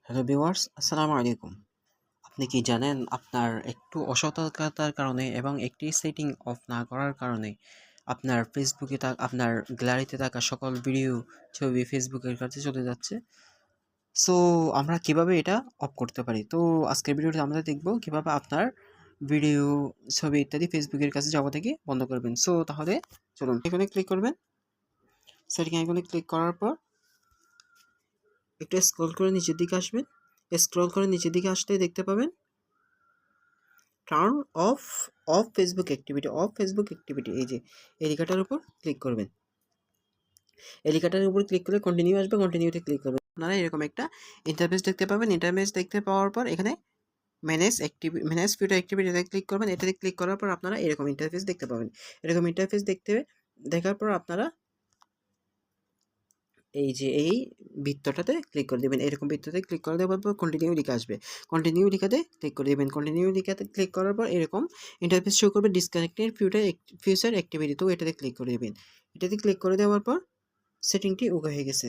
Hello viewers, আসসালামু আলাইকুম। আপনি কি জানেন আপনার একটু অসতর্কতার কারণে এবং একটি সেটিং অফ না করার কারণে আপনার ফেসবুকে আপনার গ্যালারিতে থাকা সকল ভিডিও, ছবি ফেসবুকের কাছে চলে যাচ্ছে? সো আমরা কিভাবে এটা অফ করতে পারি? তো আজকের ভিডিওতে আমরা দেখব কিভাবে আপনার ভিডিও, ছবি ইত্যাদি ফেসবুকের কাছে যাওয়া থেকে বন্ধ করবেন। সো তাহলে চলুন এখানে ক্লিক করবেন। সেটিং আইকনে ক্লিক করার পর একটু স্ক্রল করে নিচের দিকে আসবেন। স্ক্রল করে নিচের দিকে আসলেই দেখতে পাবেন টার্ন অফ ফেসবুক অ্যাক্টিভিটি এই যে এই লেখাটার উপর ক্লিক করবেন। এই লেখাটার উপর ক্লিক করলে কন্টিনিউ আসবে, কন্টিনিউতে ক্লিক করবেন। আপনারা এরকম একটা ইন্টারফেস দেখতে পাবেন। ইন্টারফেস দেখতে পাওয়ার পর এখানে ম্যানেজ ফিউচার অ্যাক্টিভিটিতে ক্লিক করবেন। এটাতে ক্লিক করার পর আপনারা এরকম ইন্টারফেস দেখতে পাবেন। এরকম ইন্টারফেস দেখার পর আপনারা এই যে এই বৃত্তটাতে ক্লিক করে দেবেন। এরকম বৃত্ততে ক্লিক করে দেওয়ার পর কন্টিনিউ লেখা আসবে। কন্টিনিউ লেখাতে ক্লিক করে দেবেন। কন্টিনিউ লেখাতে ক্লিক করার পর এরকম ইন্টারফেস শো করবে ডিসকানেক্টেড ফিউচার অ্যাক্টিভিটি। তো এটাতে ক্লিক করে দেবেন। এটাতে ক্লিক করে দেওয়ার পর সেটিংটি ওকে হয়ে গেছে।